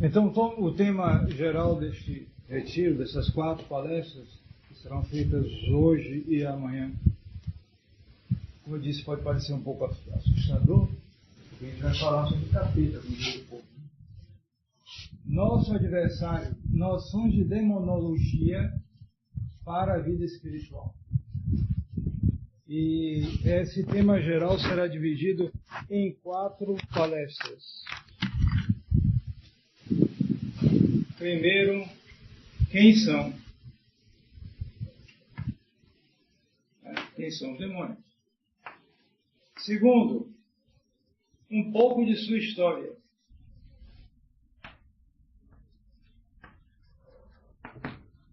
Então, o tema geral deste retiro, dessas 4 palestras, que serão feitas hoje e amanhã, como eu disse, pode parecer um pouco assustador, porque a gente vai falar sobre capeta, como diz o povo. Nosso adversário, noções de demonologia para a vida espiritual. E esse tema geral será dividido em 4 palestras. Primeiro, quem são? Quem são os demônios? Segundo, um pouco de sua história.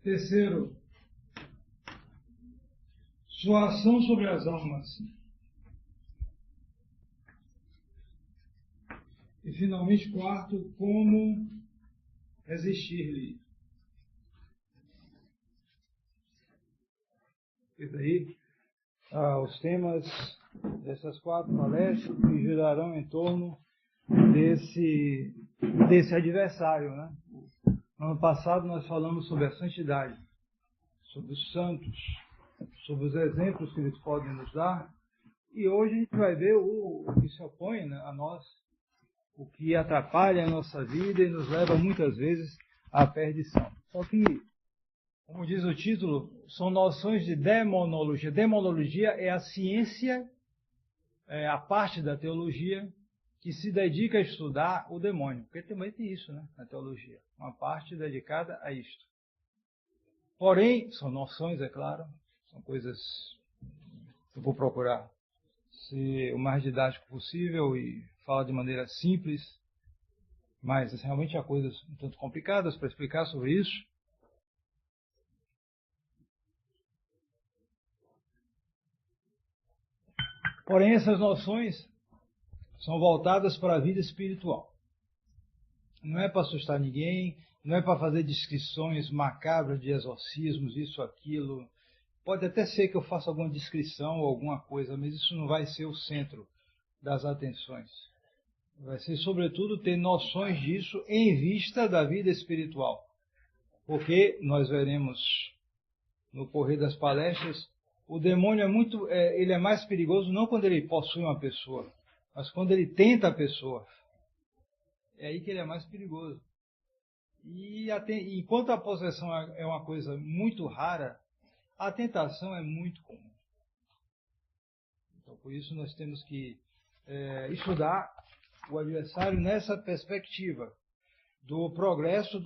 Terceiro, sua ação sobre as almas. E finalmente, quarto, como resistir-lhe. E daí, os temas dessas 4 palestras que girarão em torno desse adversário, né? No ano passado nós falamos sobre a santidade, sobre os santos, sobre os exemplos que eles podem nos dar, e hoje a gente vai ver o que se opõe, né, a nós, o que atrapalha a nossa vida e nos leva muitas vezes à perdição. Só que, como diz o título, são noções de demonologia. Demonologia é a ciência, a parte da teologia que se dedica a estudar o demônio. Porque também tem isso, né, na teologia. Uma parte dedicada a isto. Porém, são noções, é claro, são coisas que eu vou procurar ser o mais didático possível e falar de maneira simples, mas realmente há coisas um tanto complicadas para explicar sobre isso. Porém, essas noções são voltadas para a vida espiritual. Não é para assustar ninguém, não é para fazer descrições macabras de exorcismos, isso, aquilo. Pode até ser que eu faça alguma descrição ou alguma coisa, mas isso não vai ser o centro das atenções. Vai ser, sobretudo, ter noções disso em vista da vida espiritual. Porque nós veremos no correr das palestras, o demônio ele é mais perigoso não quando ele possui uma pessoa, mas quando ele tenta a pessoa. É aí que ele é mais perigoso. E enquanto a possessão é uma coisa muito rara, a tentação é muito comum. Então, por isso nós temos que estudar o adversário nessa perspectiva do progresso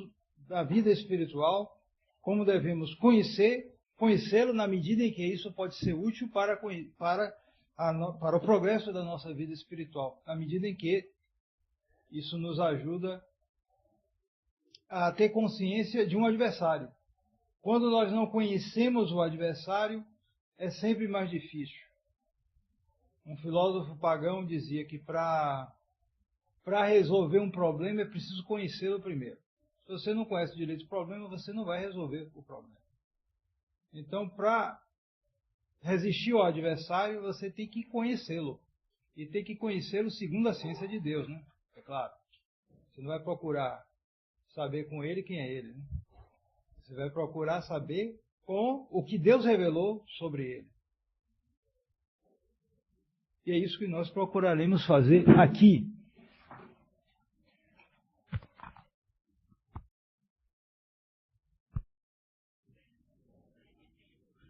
da vida espiritual, como devemos conhecê-lo na medida em que isso pode ser útil para o progresso da nossa vida espiritual, na medida em que isso nos ajuda a ter consciência de um adversário. Quando nós não conhecemos o adversário, é sempre mais difícil. Um filósofo pagão dizia que para resolver um problema é preciso conhecê-lo primeiro. Se você não conhece direito o problema, você não vai resolver o problema. Então, para resistir ao adversário, você tem que conhecê-lo. E tem que conhecê-lo segundo a ciência de Deus, né? É claro. Você não vai procurar saber com ele quem é ele, né? Você vai procurar saber com o que Deus revelou sobre ele. E é isso que nós procuraremos fazer aqui.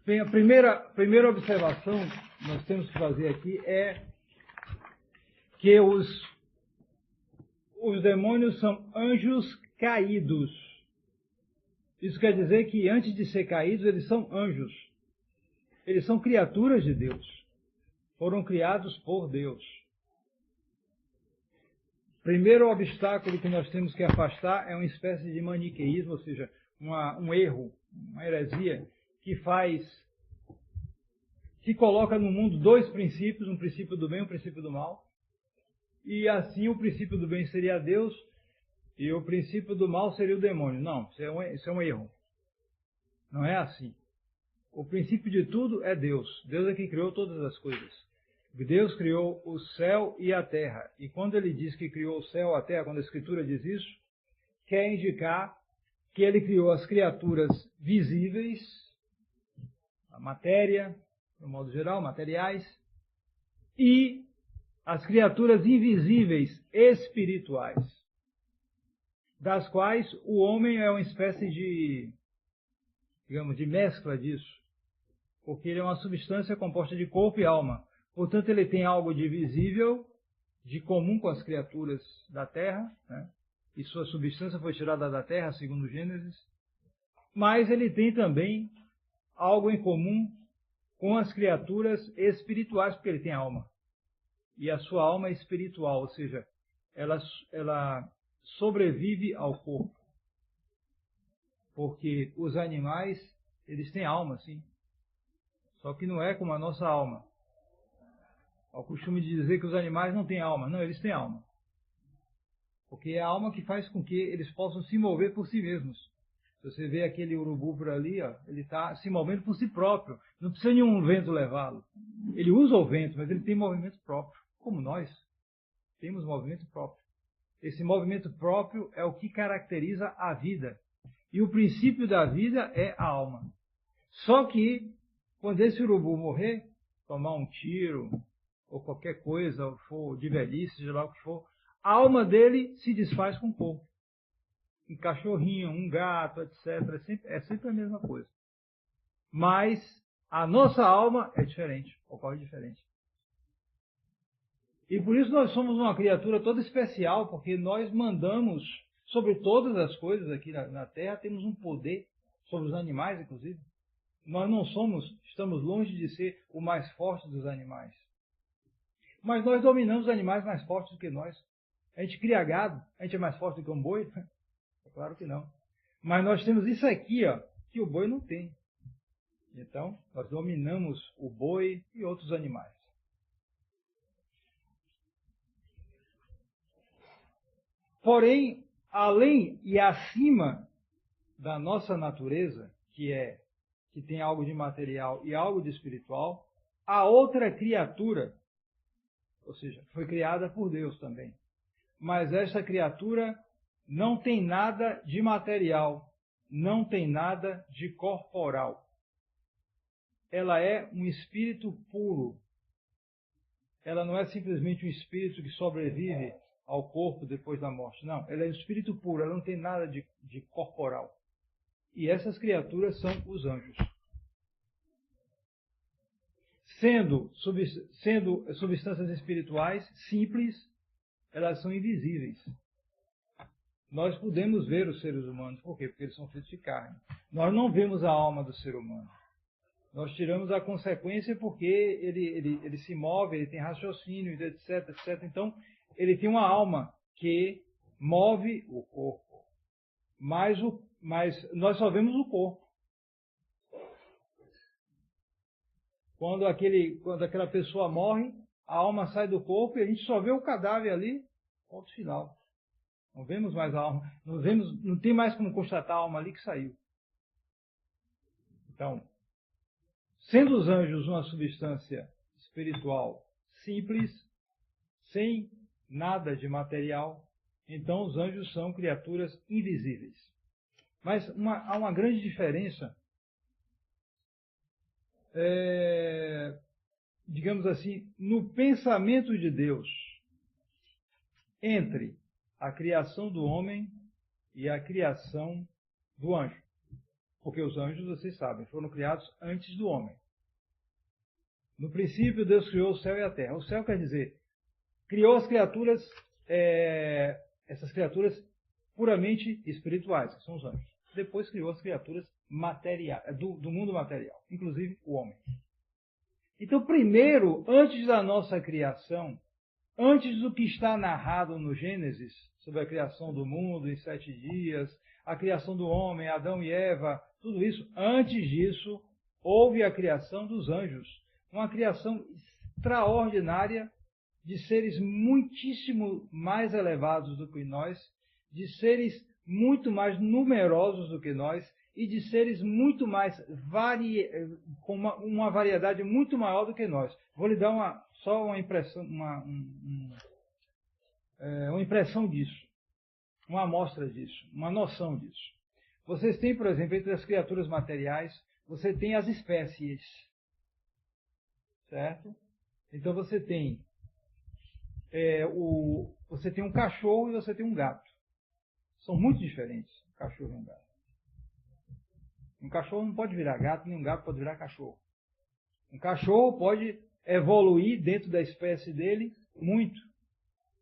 Bem, a primeira observação que nós temos que fazer aqui é que os demônios são anjos caídos. Isso quer dizer que antes de ser caídos, eles são anjos. Eles são criaturas de Deus. Foram criados por Deus. Primeiro obstáculo que nós temos que afastar é uma espécie de maniqueísmo, ou seja, um erro, uma heresia, que coloca no mundo 2 princípios, um princípio do bem e um princípio do mal. E assim o princípio do bem seria Deus e o princípio do mal seria o demônio. Não, isso é um erro. Não é assim. O princípio de tudo é Deus. Deus é que criou todas as coisas. Deus criou o céu e a terra. E quando ele diz que criou o céu e a terra, quando a Escritura diz isso, quer indicar que ele criou as criaturas visíveis, a matéria, de um modo geral, materiais, e as criaturas invisíveis espirituais, das quais o homem é uma espécie de, digamos, de mescla disso, porque ele é uma substância composta de corpo e alma. Portanto, ele tem algo de visível, de comum com as criaturas da Terra, né? E sua substância foi tirada da Terra, segundo Gênesis, mas ele tem também algo em comum com as criaturas espirituais, porque ele tem alma. E a sua alma é espiritual, ou seja, ela sobrevive ao corpo. Porque os animais, eles têm alma, sim. Só que não é como a nossa alma. Há o costume de dizer que os animais não têm alma. Não, eles têm alma. Porque é a alma que faz com que eles possam se mover por si mesmos. Se você vê aquele urubu por ali, ó, ele está se movendo por si próprio. Não precisa nenhum vento levá-lo. Ele usa o vento, mas ele tem movimento próprio. Como nós temos movimento próprio. Esse movimento próprio é o que caracteriza a vida. E o princípio da vida é a alma. Só que, quando esse urubu morrer, tomar um tiro, ou qualquer coisa, ou for de velhice, seja lá o que for, a alma dele se desfaz com o corpo. Um cachorrinho, um gato, etc. É sempre a mesma coisa. Mas a nossa alma é diferente, ocorre diferente. E por isso nós somos uma criatura toda especial, porque nós mandamos sobre todas as coisas aqui na Terra, temos um poder sobre os animais, inclusive. Nós não estamos longe de ser o mais forte dos animais. Mas nós dominamos os animais mais fortes do que nós. A gente cria gado, a gente é mais forte do que um boi? É claro que não. Mas nós temos isso aqui, ó, que o boi não tem. Então, nós dominamos o boi e outros animais. Porém, além e acima da nossa natureza, que tem algo de material e algo de espiritual, a outra criatura, ou seja, foi criada por Deus também. Mas essa criatura não tem nada de material, não tem nada de corporal. Ela é um espírito puro. Ela não é simplesmente um espírito que sobrevive ao corpo depois da morte. Não, ela é um espírito puro, ela não tem nada de corporal. E essas criaturas são os anjos. Sendo substâncias espirituais simples, elas são invisíveis. Nós podemos ver os seres humanos. Por quê? Porque eles são feitos de carne. Nós não vemos a alma do ser humano. Nós tiramos a consequência porque ele se move, ele tem raciocínio, etc, etc. Então, ele tem uma alma que move o corpo. Mas nós só vemos o corpo. Quando aquela pessoa morre, a alma sai do corpo e a gente só vê o cadáver ali, ponto final. Não vemos mais a alma, não tem mais como constatar a alma ali que saiu. Então, sendo os anjos uma substância espiritual simples, sem nada de material, então os anjos são criaturas invisíveis. Mas há uma grande diferença, digamos assim, no pensamento de Deus entre a criação do homem e a criação do anjo. Porque os anjos, vocês sabem, foram criados antes do homem. No princípio, Deus criou o céu e a terra. O céu quer dizer, criou as criaturas, essas criaturas puramente espirituais, que são os anjos. Depois criou as criaturas materiais, do mundo material, inclusive o homem. Então, primeiro, antes da nossa criação, antes do que está narrado no Gênesis, sobre a criação do mundo em 7 dias, a criação do homem, Adão e Eva, tudo isso, antes disso, houve a criação dos anjos. Uma criação extraordinária de seres muitíssimo mais elevados do que nós, de seres muito mais numerosos do que nós e de seres muito mais com uma variedade muito maior do que nós. Vou lhe dar só uma impressão, uma impressão disso. uma amostra disso, uma noção disso. Vocês têm, por exemplo, entre as criaturas materiais, você tem as espécies, certo? Então você tem você tem um cachorro e você tem um gato. São muito diferentes, um cachorro e um gato. Um cachorro não pode virar gato, nem um gato pode virar cachorro. Um cachorro pode evoluir dentro da espécie dele muito.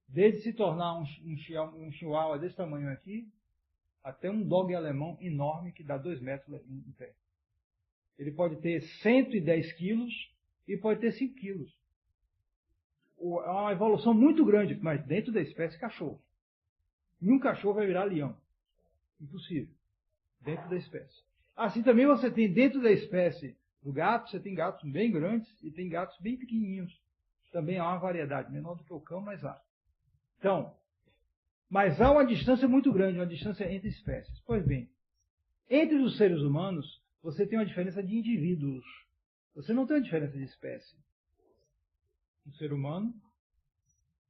Desde se tornar um chihuahua desse tamanho aqui, até um dog alemão enorme que dá 2 metros em pé. Ele pode ter 110 quilos e pode ter 5 quilos. É uma evolução muito grande, mas dentro da espécie cachorro. Nenhum cachorro vai virar leão. Impossível. Dentro da espécie. Assim também você tem dentro da espécie do gato, você tem gatos bem grandes e tem gatos bem pequenininhos. Também há uma variedade, menor do que o cão, mas há. Então, mas há uma distância muito grande, uma distância entre espécies. Pois bem, entre os seres humanos, você tem uma diferença de indivíduos. Você não tem uma diferença de espécie. Um ser humano,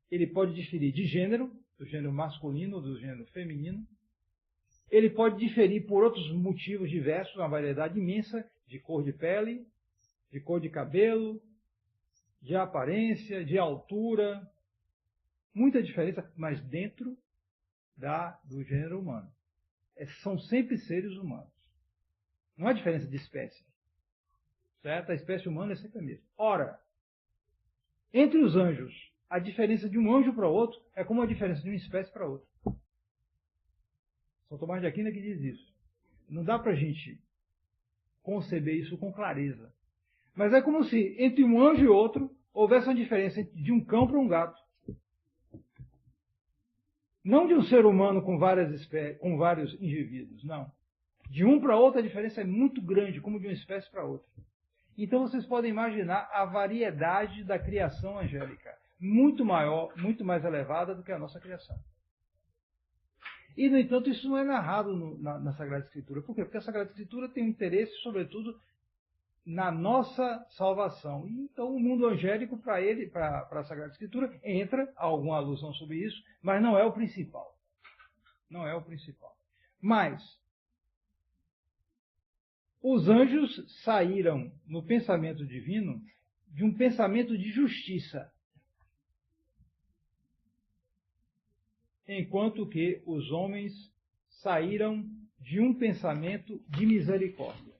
ele pode diferir de gênero, do gênero masculino ou do gênero feminino. Ele pode diferir por outros motivos diversos, uma variedade imensa de cor de pele, de cor de cabelo, de aparência, de altura. Muita diferença, mas dentro do gênero humano. São sempre seres humanos. Não há diferença de espécie. Certo? A espécie humana é sempre a mesma. Ora, entre os anjos, a diferença de um anjo para outro é como a diferença de uma espécie para outra. São Tomás de Aquino que diz isso. Não dá para a gente conceber isso com clareza. Mas é como se entre um anjo e outro houvesse uma diferença de um cão para um gato. Não de um ser humano com vários indivíduos, não. De um para outro a diferença é muito grande, como de uma espécie para outra. Então vocês podem imaginar a variedade da criação angélica, muito maior, muito mais elevada do que a nossa criação. E, no entanto, isso não é narrado na Sagrada Escritura. Por quê? Porque a Sagrada Escritura tem um interesse, sobretudo, na nossa salvação. E, então, o mundo angélico, para a Sagrada Escritura, entra alguma alusão sobre isso, mas não é o principal. Não é o principal. Mas os anjos saíram, no pensamento divino, de um pensamento de justiça, enquanto que os homens saíram de um pensamento de misericórdia.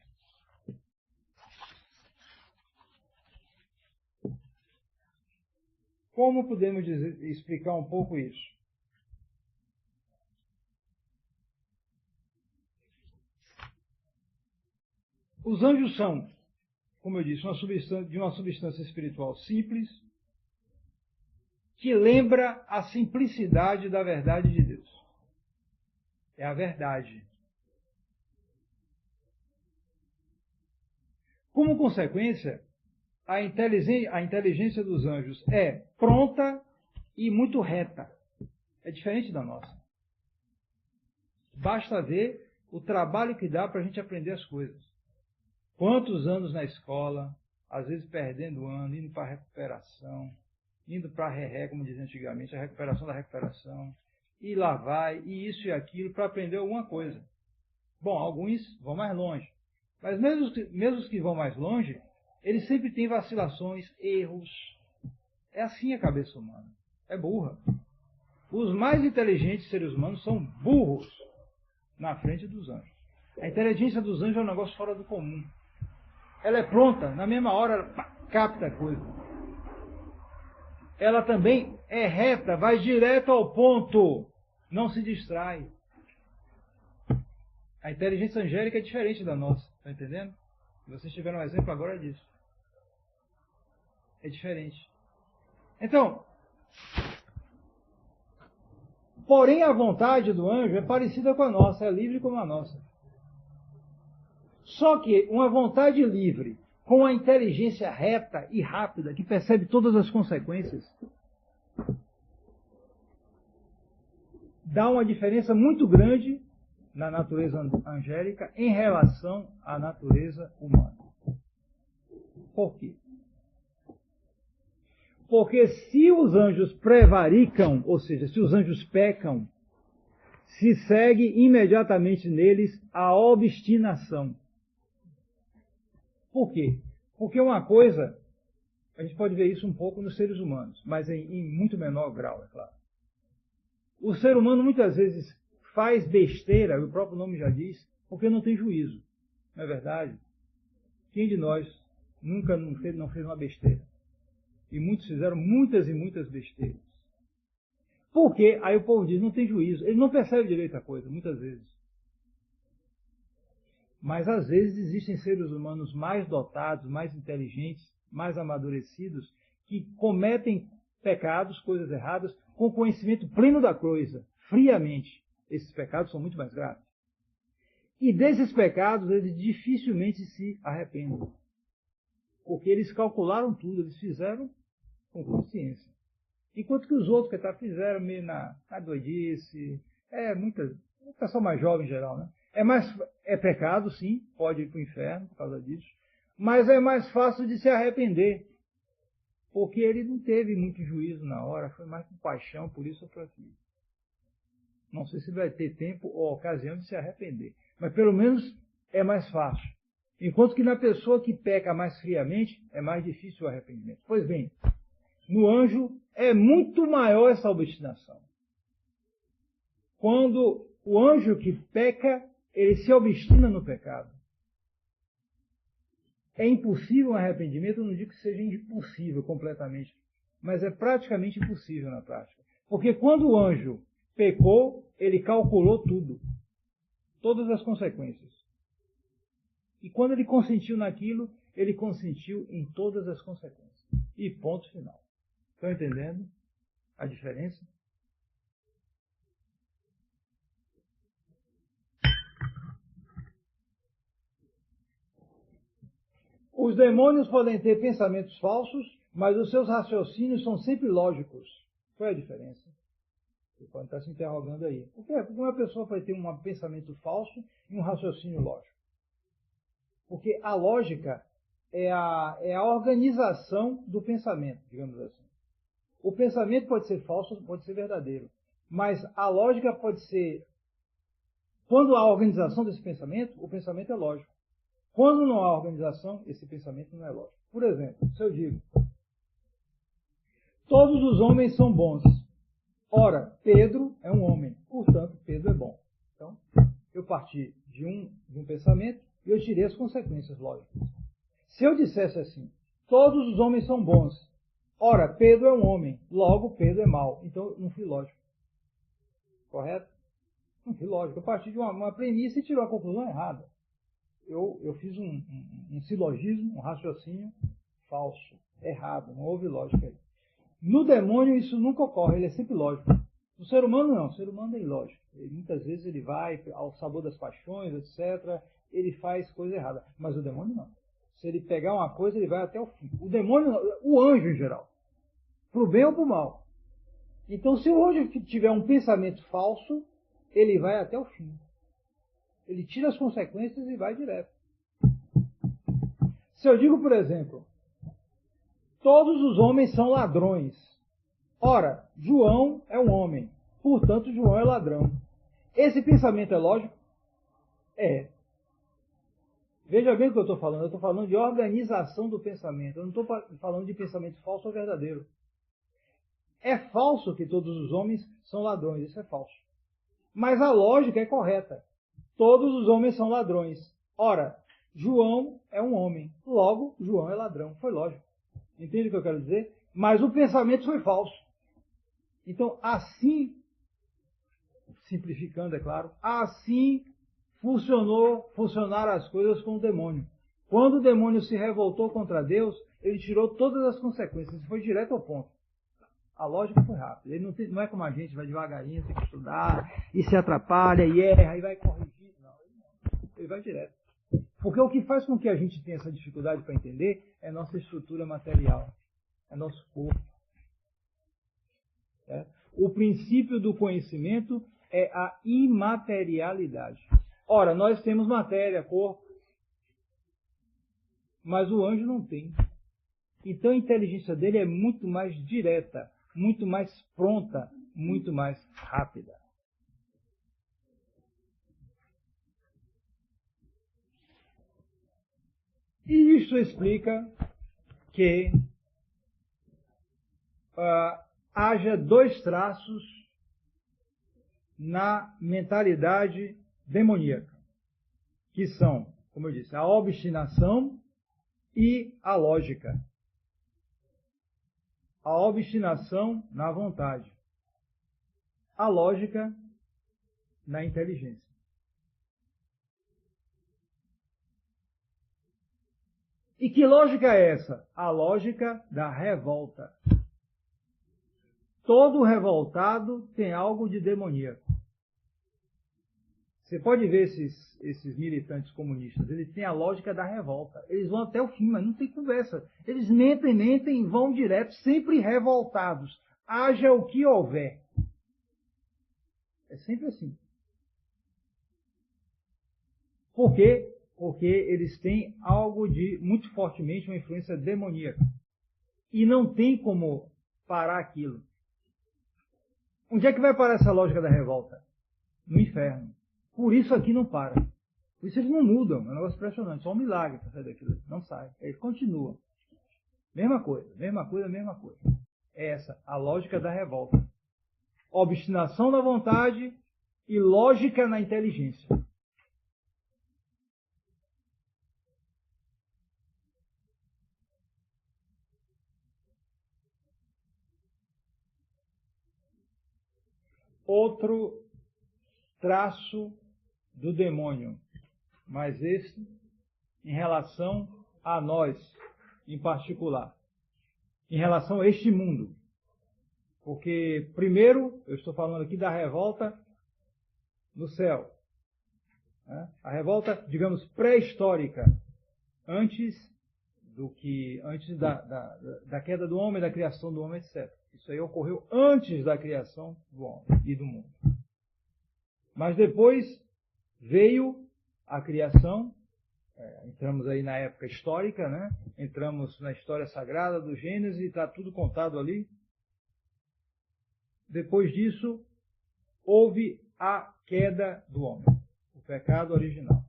Como podemos explicar um pouco isso? Os anjos são, como eu disse, de uma substância espiritual simples, que lembra a simplicidade da verdade de Deus. É a verdade. Como consequência, a inteligência dos anjos é pronta e muito reta. É diferente da nossa. Basta ver o trabalho que dá para a gente aprender as coisas. Quantos anos na escola, às vezes perdendo ano, indo para a recuperação, indo para a ré, como dizia antigamente, a recuperação da recuperação, e lá vai, e isso e aquilo, para aprender alguma coisa. Bom, alguns vão mais longe, mas mesmo os que vão mais longe, eles sempre têm vacilações, erros. É assim a cabeça humana, é burra. Os mais inteligentes seres humanos são burros na frente dos anjos. A inteligência dos anjos é um negócio fora do comum. Ela é pronta, na mesma hora ela capta a coisa. Ela também é reta, vai direto ao ponto, não se distrai. A inteligência angélica é diferente da nossa, está entendendo? Vocês tiveram um exemplo agora disso. É diferente. Então, porém a vontade do anjo é parecida com a nossa, é livre como a nossa. Só que uma vontade livre, com a inteligência reta e rápida, que percebe todas as consequências, dá uma diferença muito grande na natureza angélica em relação à natureza humana. Por quê? Porque se os anjos prevaricam, ou seja, se os anjos pecam, se segue imediatamente neles a obstinação. Por quê? Porque uma coisa, a gente pode ver isso um pouco nos seres humanos, mas em muito menor grau, é claro. O ser humano muitas vezes faz besteira, o próprio nome já diz, porque não tem juízo. Não é verdade? Quem de nós nunca não fez uma besteira? E muitos fizeram muitas e muitas besteiras. Por quê? Aí o povo diz, não tem juízo. Ele não percebe direito a coisa, muitas vezes. Mas às vezes existem seres humanos mais dotados, mais inteligentes, mais amadurecidos, que cometem pecados, coisas erradas, com conhecimento pleno da coisa, friamente. Esses pecados são muito mais graves. E desses pecados, eles dificilmente se arrependem. Porque eles calcularam tudo, eles fizeram com consciência. Enquanto que os outros que até fizeram meio na doidice, o pessoal mais jovem em geral, né? É pecado, sim, pode ir para o inferno por causa disso, mas é mais fácil de se arrepender, porque ele não teve muito juízo na hora, foi mais com paixão, por isso ou por aquilo. Não sei se vai ter tempo ou ocasião de se arrepender, mas pelo menos é mais fácil. Enquanto que na pessoa que peca mais friamente, é mais difícil o arrependimento. Pois bem, no anjo é muito maior essa obstinação. Quando o anjo que peca, ele se obstina no pecado. É impossível um arrependimento, eu não digo que seja impossível completamente, mas é praticamente impossível na prática. Porque quando o anjo pecou, ele calculou tudo, todas as consequências. E quando ele consentiu naquilo, ele consentiu em todas as consequências. E ponto final. Estão entendendo a diferença? Os demônios podem ter pensamentos falsos, mas os seus raciocínios são sempre lógicos. Qual é a diferença? Você pode estar se interrogando aí. Por quê? Porque uma pessoa pode ter um pensamento falso e um raciocínio lógico. Porque a lógica é a organização do pensamento, digamos assim. O pensamento pode ser falso, pode ser verdadeiro. Mas a lógica pode ser... Quando há organização desse pensamento, o pensamento é lógico. Quando não há organização, esse pensamento não é lógico. Por exemplo, se eu digo, todos os homens são bons. Ora, Pedro é um homem, portanto, Pedro é bom. Então, eu parti de um pensamento e eu tirei as consequências lógicas. Se eu dissesse assim, todos os homens são bons. Ora, Pedro é um homem, logo Pedro é mau. Então, não fui lógico. Correto? Não fui lógico. Eu parti de uma premissa e tirou a conclusão errada. Eu fiz um silogismo, um raciocínio falso, errado, não houve lógica aí. No demônio isso nunca ocorre, ele é sempre lógico. No ser humano não, o ser humano é ilógico. Muitas vezes ele vai ao sabor das paixões, etc., ele faz coisa errada. Mas o demônio não. Se ele pegar uma coisa, ele vai até o fim. O demônio não, o anjo em geral. Para o bem ou para o mal. Então se o anjo tiver um pensamento falso, ele vai até o fim. Ele tira as consequências e vai direto. Se eu digo, por exemplo, todos os homens são ladrões. Ora, João é um homem, portanto João é ladrão. Esse pensamento é lógico? É. Veja bem o que eu estou falando. Eu estou falando de organização do pensamento. Eu não estou falando de pensamento falso ou verdadeiro. É falso que todos os homens são ladrões. Isso é falso. Mas a lógica é correta. Todos os homens são ladrões. Ora, João é um homem. Logo, João é ladrão. Foi lógico. Entende o que eu quero dizer? Mas o pensamento foi falso. Então, assim, simplificando, é claro, assim funcionaram as coisas com o demônio. Quando o demônio se revoltou contra Deus, ele tirou todas as consequências e foi direto ao ponto. A lógica foi rápida. Ele não é como a gente, vai devagarinho, tem que estudar, e se atrapalha, e erra, e vai corrigir. Não, ele vai direto. Porque o que faz com que a gente tenha essa dificuldade para entender é nossa estrutura material, é nosso corpo. O princípio do conhecimento é a imaterialidade. Ora, nós temos matéria, corpo, mas o anjo não tem. Então a inteligência dele é muito mais direta, muito mais pronta, muito mais rápida. E isso explica que haja dois traços na mentalidade demoníaca, que são, como eu disse, a obstinação e a lógica. A obstinação na vontade, a lógica na inteligência. E que lógica é essa? A lógica da revolta. Todo revoltado tem algo de demoníaco. Você pode ver esses militantes comunistas, eles têm a lógica da revolta. Eles vão até o fim, mas não tem conversa. Eles mentem e vão direto, sempre revoltados. Haja o que houver. É sempre assim. Por quê? Porque eles têm algo de, muito fortemente, uma influência demoníaca. E não tem como parar aquilo. Onde é que vai parar essa lógica da revolta? No inferno. Por isso aqui não para. Por isso eles não mudam. É um negócio impressionante. Só um milagre para sair daquilo. Não sai. Eles continuam. Mesma coisa, mesma coisa, mesma coisa. É essa, a lógica da revolta. Obstinação na vontade e lógica na inteligência. Outro traço do demônio, mas esse em relação a nós, em particular, em relação a este mundo. Porque, primeiro, eu estou falando aqui da revolta no céu. Né? A revolta, digamos, pré-histórica, antes da queda do homem, da criação do homem, etc. Isso aí ocorreu antes da criação do homem e do mundo. Mas depois veio a criação, entramos aí na época histórica, né? Entramos na história sagrada do Gênesis e está tudo contado ali. Depois disso, houve a queda do homem, o pecado original.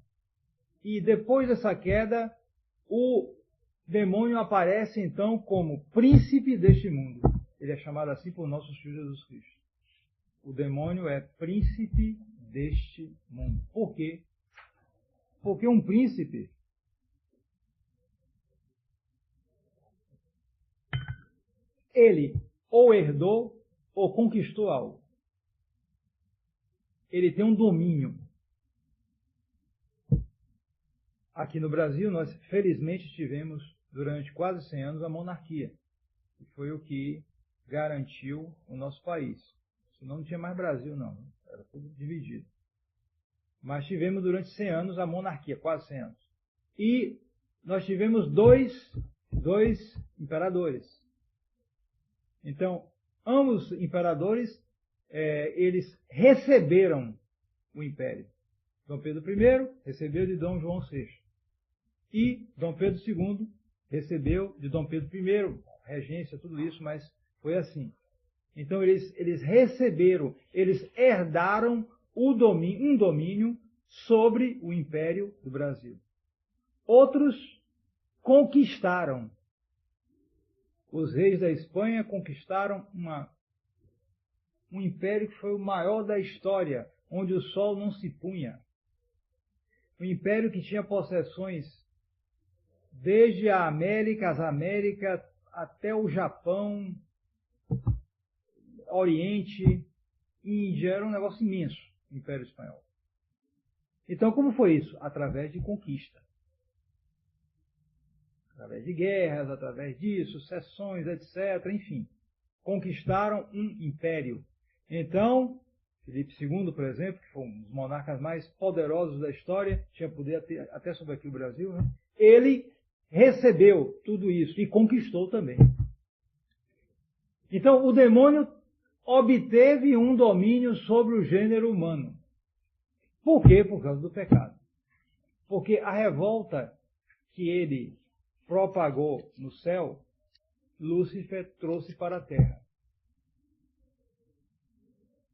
E depois dessa queda, o demônio aparece então como príncipe deste mundo. Ele é chamado assim por nosso Senhor Jesus Cristo. O demônio é príncipe deste mundo. Por quê? Porque um príncipe ele ou herdou ou conquistou algo. Ele tem um domínio. Aqui no Brasil, nós felizmente tivemos durante quase 100 anos a monarquia, que foi o que garantiu o nosso país. Senão não tinha mais Brasil, não. Era tudo dividido. Mas tivemos durante 100 anos a monarquia, quase 100 anos. E nós tivemos dois imperadores. Então, ambos imperadores, eles receberam o império. Dom Pedro I recebeu de Dom João VI. E Dom Pedro II recebeu de Dom Pedro I, regência, tudo isso, mas foi assim. Então eles receberam, eles herdaram um domínio sobre o Império do Brasil. Outros conquistaram. Os reis da Espanha conquistaram um império que foi o maior da história, onde o sol não se punha. Um império que tinha possessões desde as Américas até o Japão, Oriente, Índia, era um negócio imenso, o Império Espanhol. Então, como foi isso? Através de conquista. Através de guerras, através disso, sucessões, etc. Enfim, conquistaram um império. Então, Filipe II, por exemplo, que foi um dos monarcas mais poderosos da história, tinha poder até sobre aqui o Brasil, né? Ele recebeu tudo isso e conquistou também. Então, o demônio obteve um domínio sobre o gênero humano. Por quê? Por causa do pecado. Porque a revolta que ele propagou no céu, Lúcifer trouxe para a terra.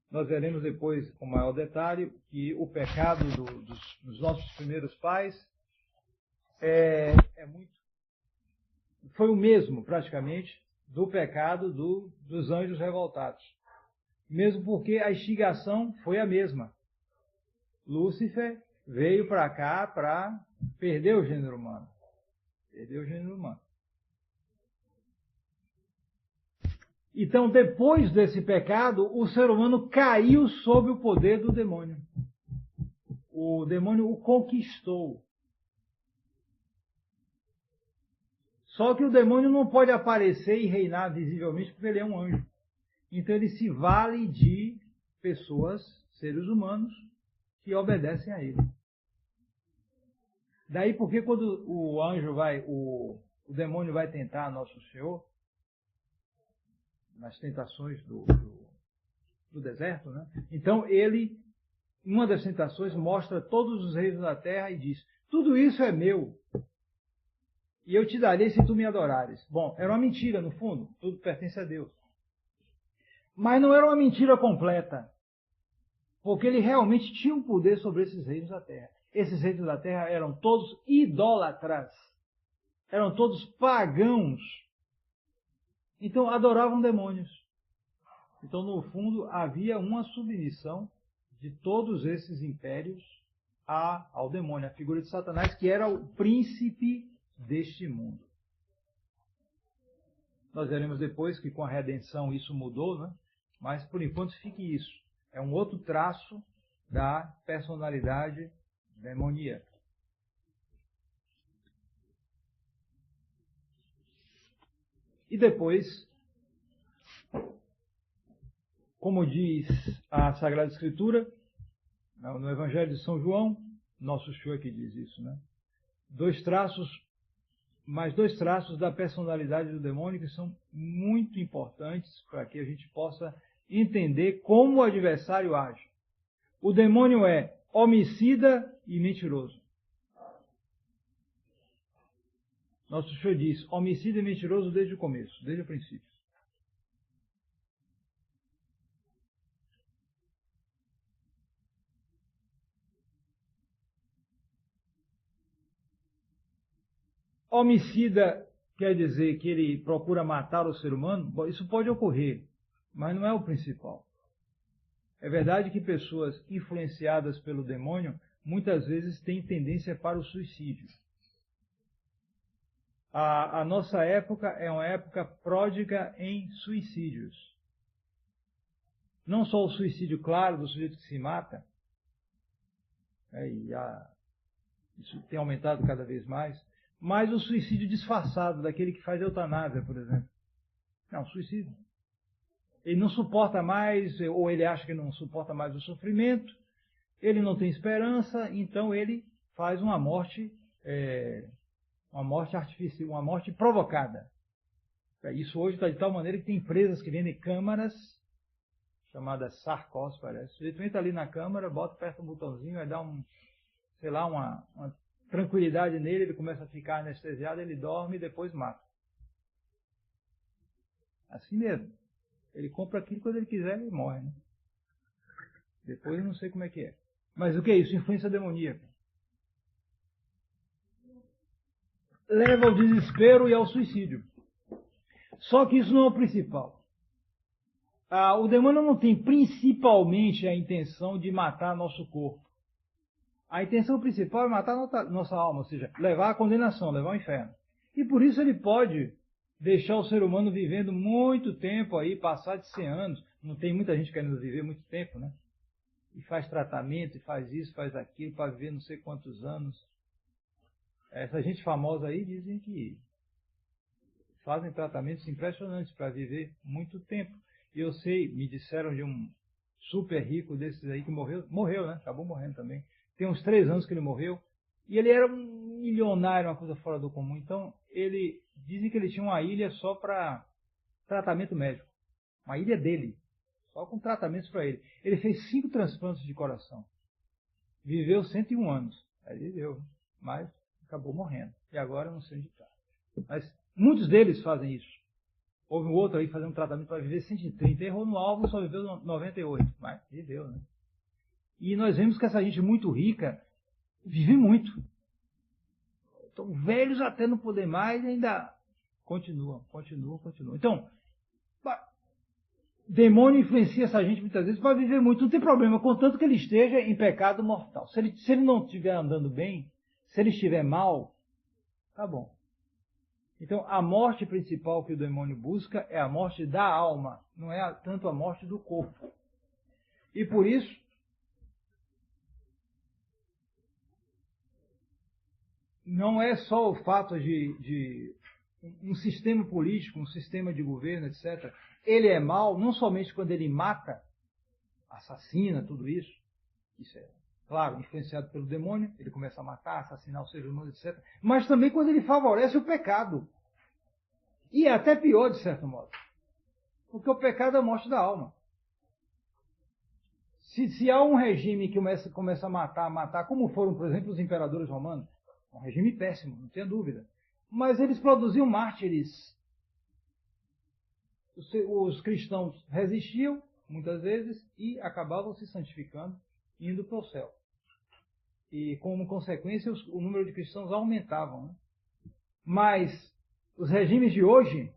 Nós veremos depois, com maior detalhe, que o pecado dos nossos primeiros pais foi o mesmo, praticamente, do pecado dos anjos revoltados. Mesmo porque a instigação foi a mesma. Lúcifer veio para cá para perder o gênero humano. Perdeu o gênero humano. Então, depois desse pecado, o ser humano caiu sob o poder do demônio. O demônio o conquistou. Só que o demônio não pode aparecer e reinar visivelmente porque ele é um anjo. Então ele se vale de pessoas, seres humanos, que obedecem a ele. Daí porque quando o demônio vai tentar Nosso Senhor, nas tentações do deserto, né? Então ele, uma das tentações, mostra todos os reinos da terra e diz: tudo isso é meu, e eu te darei se tu me adorares. Bom, era uma mentira, no fundo, tudo pertence a Deus. Mas não era uma mentira completa, porque ele realmente tinha um poder sobre esses reinos da terra. Esses reinos da terra eram todos idólatras, eram todos pagãos. Então adoravam demônios. Então, no fundo, havia uma submissão de todos esses impérios ao demônio, a figura de Satanás, que era o príncipe deste mundo. Nós veremos depois que com a redenção isso mudou, né? Mas por enquanto fique isso. É um outro traço da personalidade demoníaca. E depois, como diz a Sagrada Escritura, no Evangelho de São João, Nosso Senhor que diz isso, né? Dois traços da personalidade do demônio que são muito importantes para que a gente possa entender como o adversário age. O demônio é homicida e mentiroso. Nosso Senhor diz, homicida e mentiroso desde o começo, desde o princípio. Homicida quer dizer que ele procura matar o ser humano? Bom, isso pode ocorrer, mas não é o principal. É verdade que pessoas influenciadas pelo demônio muitas vezes têm tendência para o suicídio. A nossa época é uma época pródiga em suicídios. Não só o suicídio claro do sujeito que se mata, isso tem aumentado cada vez mais, mas o suicídio disfarçado, daquele que faz eutanásia, por exemplo. Não, suicídio. Ele não suporta mais, ou ele acha que não suporta mais o sofrimento, ele não tem esperança, então ele faz uma morte artificial, uma morte provocada. Isso hoje está de tal maneira que tem empresas que vendem câmaras, chamadas Sarcos, parece. O sujeito entra ali na câmara, bota perto do botãozinho, vai dar uma tranquilidade nele, ele começa a ficar anestesiado, ele dorme e depois mata. Assim mesmo. Ele compra aquilo quando ele quiser e morre, né? Depois eu não sei como é que é. Mas o que é isso? Influência demoníaca. Leva ao desespero e ao suicídio. Só que isso não é o principal. O demônio não tem principalmente a intenção de matar nosso corpo. A intenção principal é matar nossa alma, ou seja, levar à condenação, levar ao inferno. E por isso ele pode deixar o ser humano vivendo muito tempo aí, passar de 100 anos. Não tem muita gente querendo viver muito tempo, né? E faz tratamento, e faz isso, faz aquilo, para viver não sei quantos anos. Essa gente famosa aí dizem que fazem tratamentos impressionantes para viver muito tempo. E eu sei, me disseram de um super rico desses aí que morreu, né? Acabou morrendo também. Tem uns 3 anos que ele morreu. E ele era um milionário, uma coisa fora do comum. Então, dizem que ele tinha uma ilha só para tratamento médico. Uma ilha dele. Só com tratamentos para ele. Ele fez 5 transplantes de coração. Viveu 101 anos. Aí viveu, mas acabou morrendo. E agora eu não sei onde está. Mas muitos deles fazem isso. Houve um outro aí fazendo um tratamento para viver 130. Errou no alvo, só viveu 98. Mas viveu, né? E nós vemos que essa gente muito rica vive muito. estão velhos até não poder mais e ainda continuam. Então, demônio influencia essa gente muitas vezes para viver muito. Não tem problema, contanto que ele esteja em pecado mortal. Se ele não estiver andando bem, se ele estiver mal, tá bom. Então, a morte principal que o demônio busca é a morte da alma, não é tanto a morte do corpo. E por isso, não é só o fato de um sistema político, um sistema de governo, etc. Ele é mau não somente quando ele mata, assassina, tudo isso. Isso é, claro, influenciado pelo demônio, ele começa a matar, assassinar os seres humanos, etc. Mas também quando ele favorece o pecado. E é até pior, de certo modo. Porque o pecado é a morte da alma. Se há um regime que começa a matar, como foram, por exemplo, os imperadores romanos, um regime péssimo, não tenha dúvida. Mas eles produziam mártires. Os cristãos resistiam, muitas vezes, e acabavam se santificando, indo para o céu. E, como consequência, o número de cristãos aumentavam. Né? Mas os regimes de hoje,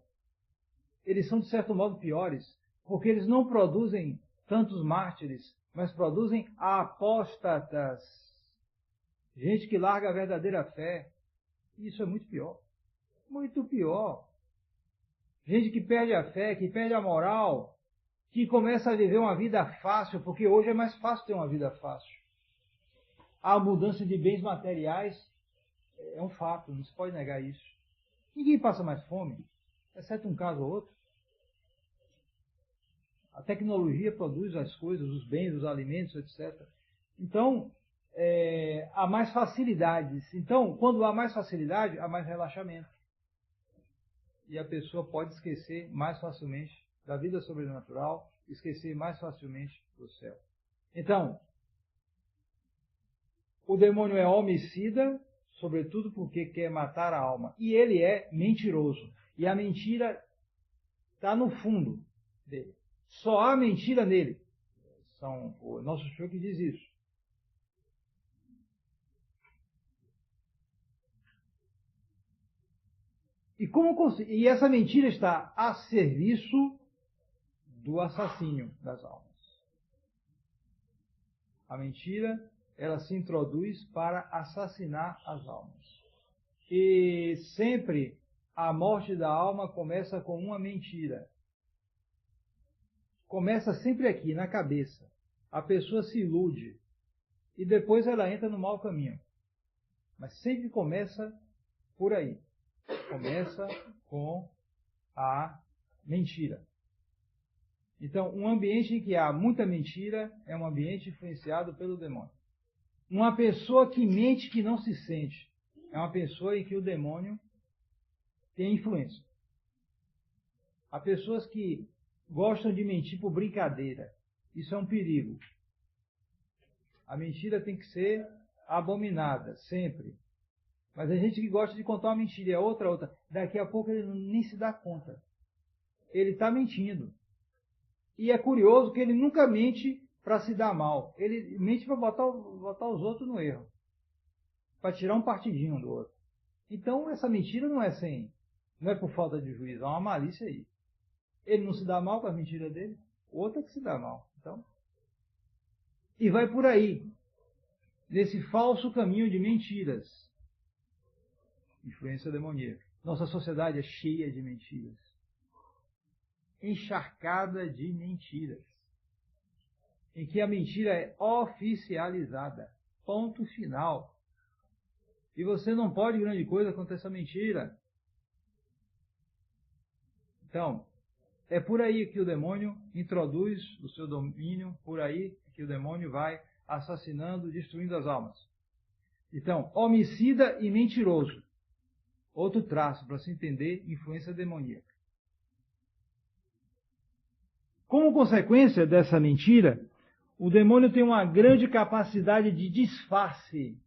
eles são, de certo modo, piores, porque eles não produzem tantos mártires, mas produzem apóstatas. Gente que larga a verdadeira fé. Isso é muito pior. Muito pior. Gente que perde a fé, que perde a moral, que começa a viver uma vida fácil, porque hoje é mais fácil ter uma vida fácil. A mudança de bens materiais é um fato, não se pode negar isso. Ninguém passa mais fome, exceto um caso ou outro. A tecnologia produz as coisas, os bens, os alimentos, etc. Então, há mais facilidades. Então, quando há mais facilidade, há mais relaxamento. E a pessoa pode esquecer mais facilmente da vida sobrenatural, esquecer mais facilmente do céu. Então, o demônio é homicida, sobretudo porque quer matar a alma. E ele é mentiroso. E a mentira está no fundo dele. Só há mentira nele. O nosso Senhor que diz isso. E essa mentira está a serviço do assassínio das almas. A mentira, ela se introduz para assassinar as almas. E sempre a morte da alma começa com uma mentira. Começa sempre aqui, na cabeça. A pessoa se ilude e depois ela entra no mau caminho. Mas sempre começa por aí. Começa com a mentira. Então, um ambiente em que há muita mentira é um ambiente influenciado pelo demônio. Uma pessoa que mente que não se sente é uma pessoa em que o demônio tem influência. Há pessoas que gostam de mentir por brincadeira. Isso é um perigo. A mentira tem que ser abominada, sempre. Mas a gente que gosta de contar uma mentira e a outra. Daqui a pouco ele nem se dá conta. Ele está mentindo. E é curioso que ele nunca mente para se dar mal. Ele mente para botar os outros no erro. Para tirar um partidinho do outro. Então essa mentira não é por falta de juízo, há uma malícia aí. Ele não se dá mal com a mentira dele, o outro é que se dá mal. Então, e vai por aí, nesse falso caminho de mentiras. Influência demoníaca. Nossa sociedade é cheia de mentiras. Encharcada de mentiras. Em que a mentira é oficializada. Ponto final. E você não pode grande coisa contra essa mentira. Então, é por aí que o demônio introduz o seu domínio, por aí que o demônio vai assassinando, destruindo as almas. Então, homicida e mentiroso. Outro traço para se entender influência demoníaca. Como consequência dessa mentira, o demônio tem uma grande capacidade de disfarce.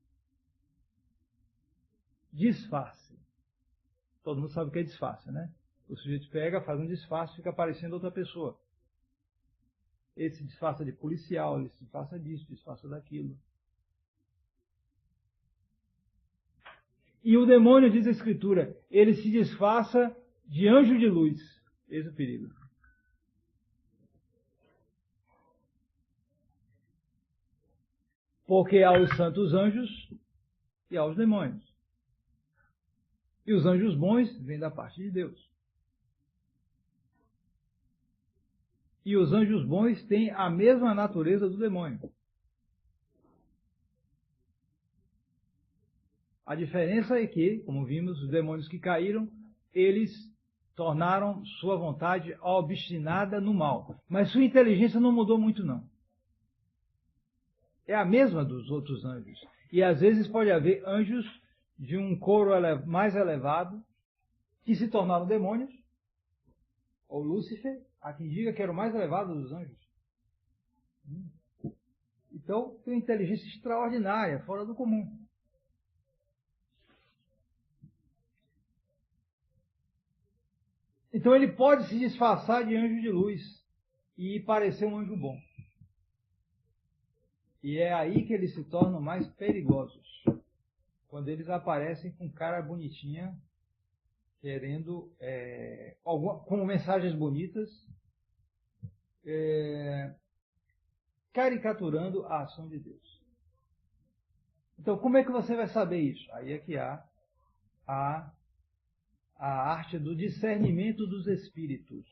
Disfarce. Todo mundo sabe o que é disfarce, né? O sujeito pega, faz um disfarce, fica parecendo outra pessoa. Ele se disfarça de policial, ele se disfarça disso, disfarça daquilo. E o demônio, diz a Escritura, ele se disfarça de anjo de luz. Esse é o perigo. Porque há os santos anjos e há os demônios. E os anjos bons vêm da parte de Deus. E os anjos bons têm a mesma natureza do demônio. A diferença é que, como vimos, os demônios que caíram, eles tornaram sua vontade obstinada no mal. Mas sua inteligência não mudou muito, não. É a mesma dos outros anjos. E às vezes pode haver anjos de um coro mais elevado que se tornaram demônios, ou Lúcifer, há quem diga que era o mais elevado dos anjos. Então, tem uma inteligência extraordinária, fora do comum. Então ele pode se disfarçar de anjo de luz e parecer um anjo bom. E é aí que eles se tornam mais perigosos. Quando eles aparecem com cara bonitinha, querendo, com mensagens bonitas, caricaturando a ação de Deus. Então, como é que você vai saber isso? Aí é que há a arte do discernimento dos espíritos.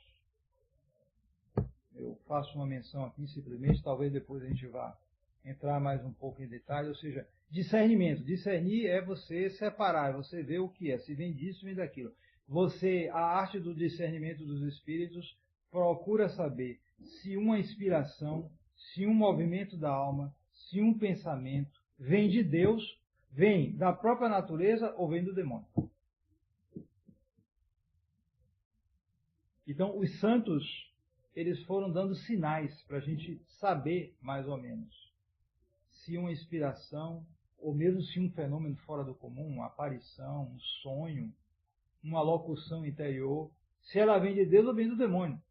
Eu faço uma menção aqui simplesmente, talvez depois a gente vá entrar mais um pouco em detalhe, ou seja, discernimento. Discernir é você separar, é você ver o que é, se vem disso, vem daquilo. A arte do discernimento dos espíritos procura saber se uma inspiração, se um movimento da alma, se um pensamento vem de Deus, vem da própria natureza ou vem do demônio. Então, os santos, eles foram dando sinais para a gente saber, mais ou menos, se uma inspiração, ou mesmo se um fenômeno fora do comum, uma aparição, um sonho, uma locução interior, se ela vem de Deus ou vem do demônio.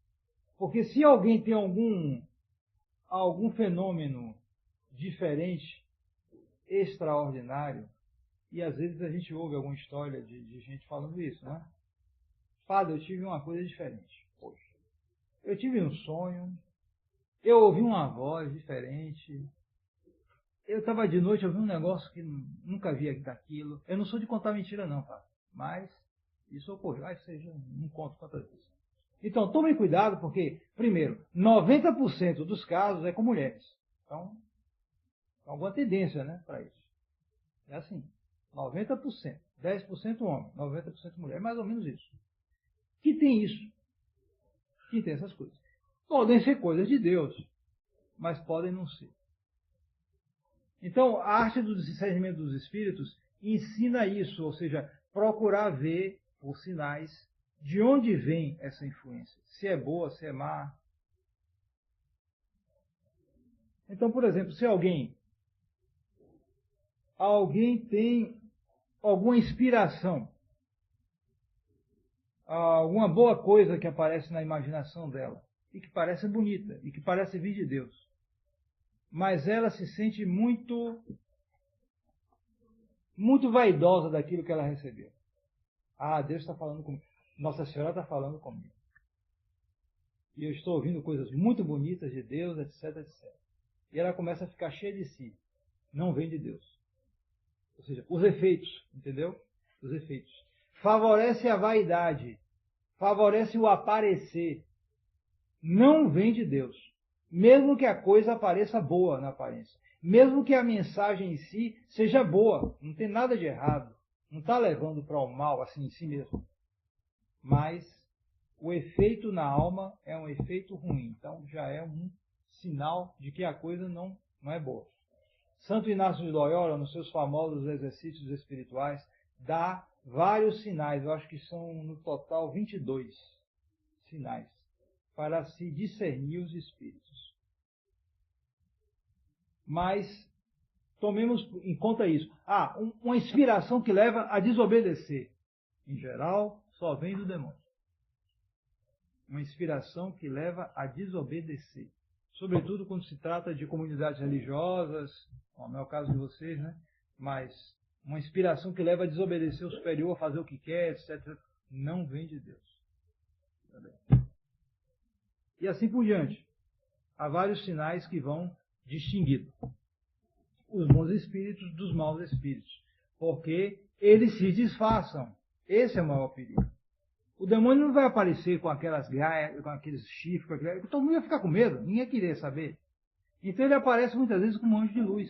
Porque se alguém tem algum fenômeno diferente, extraordinário, e às vezes a gente ouve alguma história de gente falando isso, né? Padre, eu tive uma coisa diferente. Poxa, eu tive um sonho, eu ouvi uma voz diferente, eu estava de noite, eu vi um negócio que nunca vi daquilo. Eu não sou de contar mentira não, tá? Mas isso ocorreu. Aí você já não conta quantas vezes. Então, tomem cuidado, porque, primeiro, 90% dos casos é com mulheres. Então, tem alguma tendência, né, para isso. É assim, 90%. 10% homem, 90% mulher. É mais ou menos isso. Que tem isso. Que tem essas coisas. Podem ser coisas de Deus, mas podem não ser. Então, a arte do discernimento dos espíritos ensina isso, ou seja, procurar ver, por sinais, de onde vem essa influência. Se é boa, se é má. Então, por exemplo, se alguém tem alguma inspiração, alguma boa coisa que aparece na imaginação dela, e que parece bonita, e que parece vir de Deus, mas ela se sente muito vaidosa daquilo que ela recebeu. Ah, Deus está falando comigo. Nossa Senhora está falando comigo. E eu estou ouvindo coisas muito bonitas de Deus, etc, etc. E ela começa a ficar cheia de si. Não vem de Deus. Ou seja, os efeitos, entendeu? Os efeitos. Favorece a vaidade. Favorece o aparecer. Não vem de Deus. Mesmo que a coisa pareça boa na aparência. Mesmo que a mensagem em si seja boa. Não tem nada de errado. Não está levando para o mal assim em si mesmo. Mas o efeito na alma é um efeito ruim. Então já é um sinal de que a coisa não é boa. Santo Inácio de Loyola, nos seus famosos exercícios espirituais, dá vários sinais. Eu acho que são no total 22 sinais para se discernir os espíritos. Mas tomemos em conta isso. Uma inspiração que leva a desobedecer. Em geral, só vem do demônio. Uma inspiração que leva a desobedecer. Sobretudo quando se trata de comunidades religiosas, não é o caso de vocês, né? Mas uma inspiração que leva a desobedecer o superior, a fazer o que quer, etc., não vem de Deus. E assim por diante. Há vários sinais que vão distinguir os bons espíritos dos maus espíritos, porque eles se disfarçam. Esse é o maior perigo. O demônio não vai aparecer com aquelas gaias, com aqueles chifres, todo mundo ia ficar com medo, ninguém ia querer saber. Então ele aparece muitas vezes como um anjo de luz.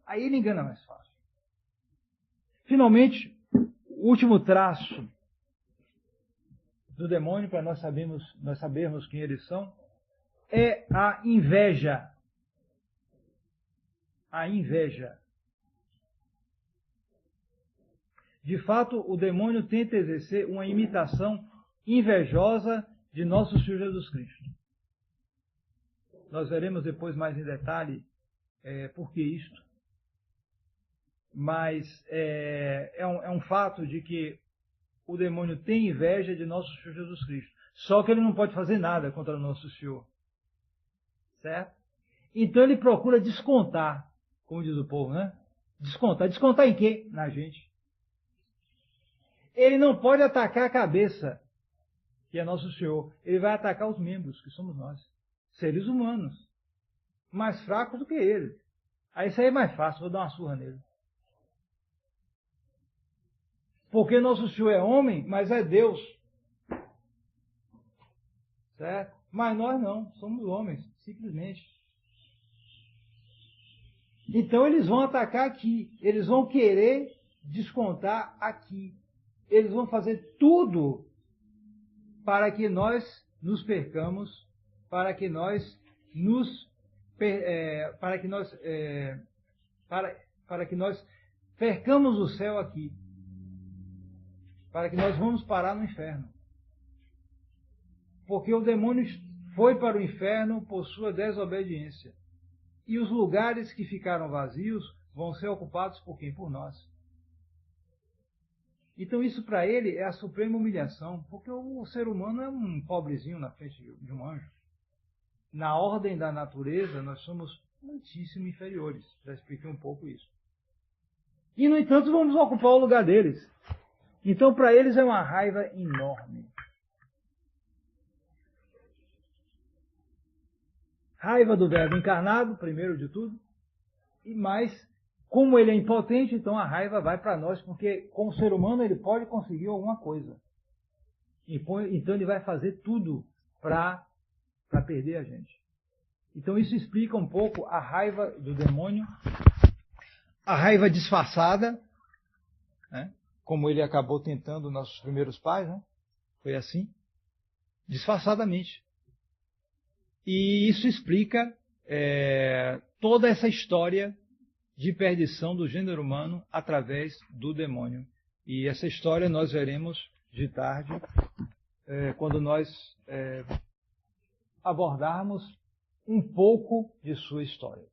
Aí ele engana mais fácil. Finalmente, o último traço do demônio, para nós sabermos quem eles são, é a inveja. A inveja. De fato, o demônio tenta exercer uma imitação invejosa de nosso Senhor Jesus Cristo. Nós veremos depois mais em detalhe por que isto. Mas é um fato de que o demônio tem inveja de nosso Senhor Jesus Cristo. Só que ele não pode fazer nada contra o nosso Senhor. Certo? Então ele procura descontar, como diz o povo, né? Descontar. Descontar em quê? Na gente. Ele não pode atacar a cabeça, que é nosso Senhor. Ele vai atacar os membros, que somos nós. Seres humanos. Mais fracos do que ele. Aí isso aí é mais fácil, vou dar uma surra nele. Porque nosso Senhor é homem, mas é Deus. Certo? Mas nós não, somos homens, simplesmente. Então eles vão atacar aqui. Eles vão querer descontar aqui. Eles vão fazer tudo para que nós nos percamos, para que nós percamos o céu aqui, para que nós vamos parar no inferno. Porque o demônio foi para o inferno por sua desobediência. E os lugares que ficaram vazios vão ser ocupados por quem? Por nós. Então isso para ele é a suprema humilhação, porque o ser humano é um pobrezinho na frente de um anjo. Na ordem da natureza, nós somos muitíssimo inferiores. Já expliquei um pouco isso. E, no entanto, vamos ocupar o lugar deles. Então, para eles é uma raiva enorme. Raiva do Verbo encarnado, primeiro de tudo, e mais, como ele é impotente, então a raiva vai para nós, porque com o ser humano ele pode conseguir alguma coisa. Então ele vai fazer tudo para perder a gente. Então isso explica um pouco a raiva do demônio, a raiva disfarçada, né? Como ele acabou tentando nossos primeiros pais, né? Foi assim, disfarçadamente. E isso explica toda essa história de perdição do gênero humano através do demônio. E essa história nós veremos de tarde, quando nós abordarmos um pouco de sua história.